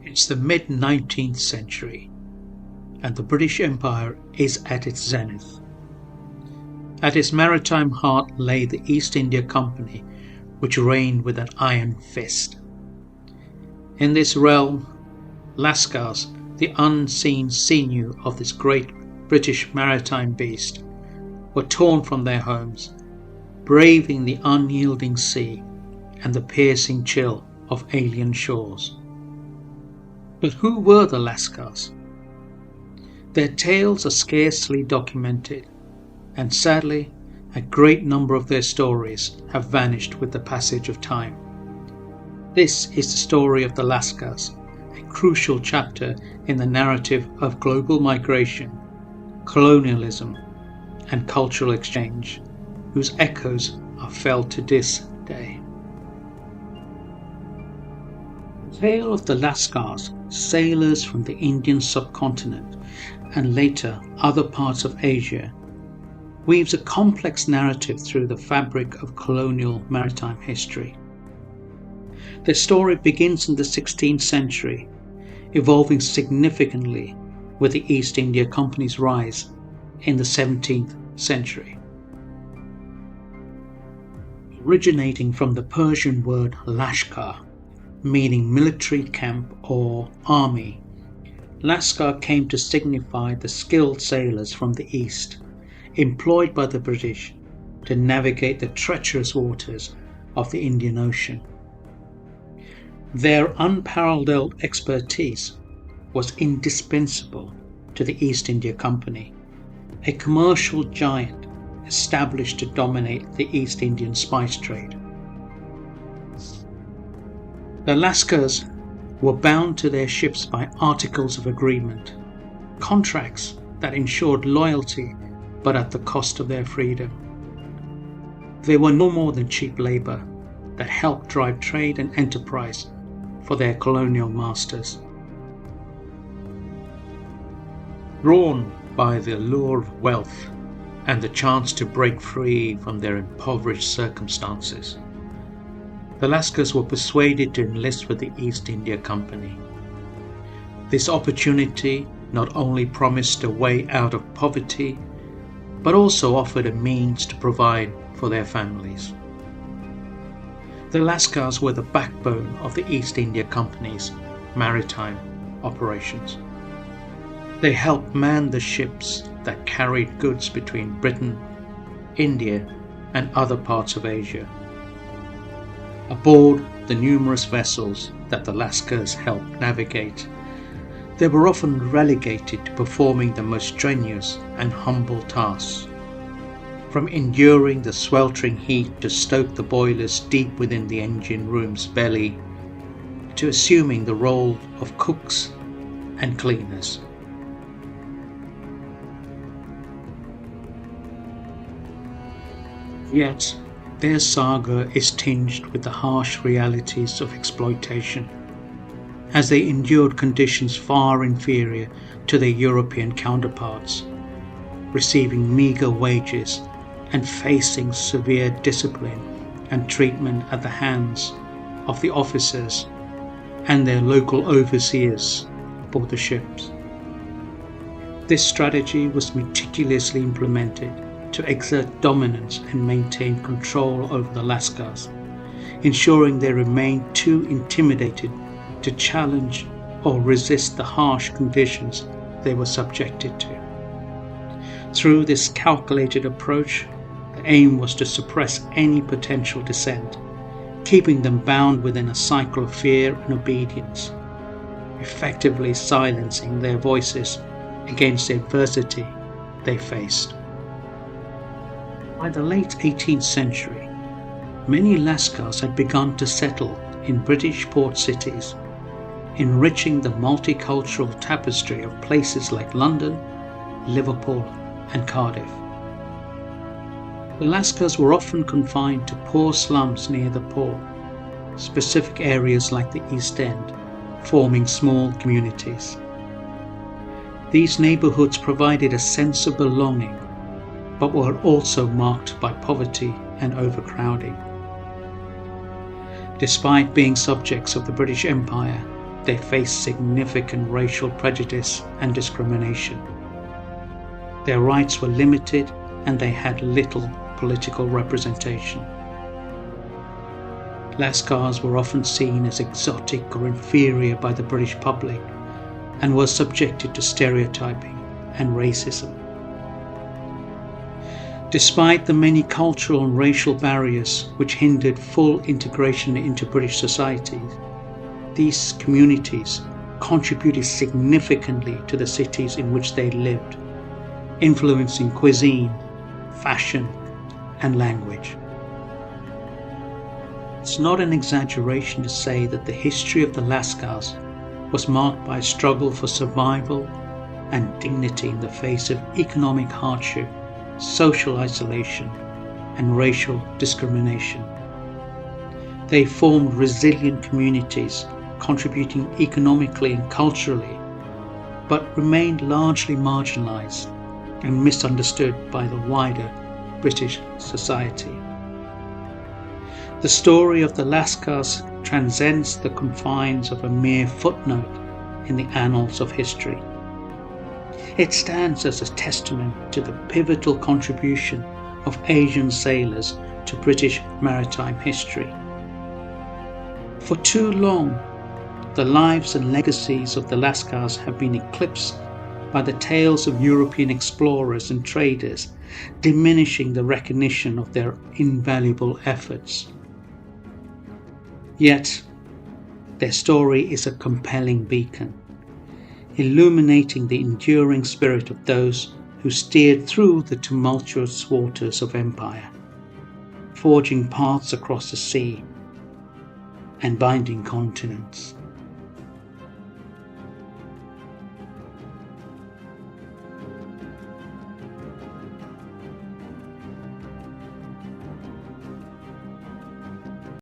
It's the mid-19th century, and the British Empire is at its zenith. At its maritime heart lay the East India Company, which reigned with an iron fist. In this realm, Lascars, the unseen sinew of this great British maritime beast, were torn from their homes, braving the unyielding sea and the piercing chill of alien shores. But who were the Lascars? Their tales are scarcely documented, and sadly, a great number of their stories have vanished with the passage of time. This is the story of the Lascars, a crucial chapter in the narrative of global migration, colonialism, and cultural exchange, whose echoes are felt to this day. The tale of the Lascars, sailors from the Indian subcontinent and later other parts of Asia, weaves a complex narrative through the fabric of colonial maritime history. Their story begins in the 16th century, evolving significantly with the East India Company's rise in the 17th century. Originating from the Persian word Lashkar, meaning military camp or army, Lascar came to signify the skilled sailors from the East, employed by the British to navigate the treacherous waters of the Indian Ocean. Their unparalleled expertise was indispensable to the East India Company, a commercial giant established to dominate the East Indian spice trade. The Lascars were bound to their ships by articles of agreement, contracts that ensured loyalty but at the cost of their freedom. They were no more than cheap labour that helped drive trade and enterprise for their colonial masters. Drawn by the allure of wealth and the chance to break free from their impoverished circumstances, the Lascars were persuaded to enlist with the East India Company. This opportunity not only promised a way out of poverty, but also offered a means to provide for their families. The Lascars were the backbone of the East India Company's maritime operations. They helped man the ships that carried goods between Britain, India, and other parts of Asia. Aboard the numerous vessels that the Lascars helped navigate, they were often relegated to performing the most strenuous and humble tasks, from enduring the sweltering heat to stoke the boilers deep within the engine room's belly, to assuming the role of cooks and cleaners. Yet, their saga is tinged with the harsh realities of exploitation, as they endured conditions far inferior to their European counterparts, receiving meagre wages and facing severe discipline and treatment at the hands of the officers and their local overseers aboard the ships. This strategy was meticulously implemented to exert dominance and maintain control over the Lascars, ensuring they remained too intimidated to challenge or resist the harsh conditions they were subjected to. Through this calculated approach, the aim was to suppress any potential dissent, keeping them bound within a cycle of fear and obedience, effectively silencing their voices against the adversity they faced. By the late 18th century, many Lascars had begun to settle in British port cities, enriching the multicultural tapestry of places like London, Liverpool, and Cardiff. The Lascars were often confined to poor slums near the port, specific areas like the East End, forming small communities. These neighbourhoods provided a sense of belonging, but were also marked by poverty and overcrowding. Despite being subjects of the British Empire, they faced significant racial prejudice and discrimination. Their rights were limited and they had little political representation. Lascars were often seen as exotic or inferior by the British public and were subjected to stereotyping and racism. Despite the many cultural and racial barriers which hindered full integration into British society, these communities contributed significantly to the cities in which they lived, influencing cuisine, fashion, and language. It's not an exaggeration to say that the history of the Lascars was marked by a struggle for survival and dignity in the face of economic hardship, social isolation, and racial discrimination. They formed resilient communities, contributing economically and culturally, but remained largely marginalized and misunderstood by the wider British society. The story of the Lascars transcends the confines of a mere footnote in the annals of history. It stands as a testament to the pivotal contribution of Asian sailors to British maritime history. For too long, the lives and legacies of the Lascars have been eclipsed by the tales of European explorers and traders, diminishing the recognition of their invaluable efforts. Yet, their story is a compelling beacon, illuminating the enduring spirit of those who steered through the tumultuous waters of empire, forging paths across the sea and binding continents.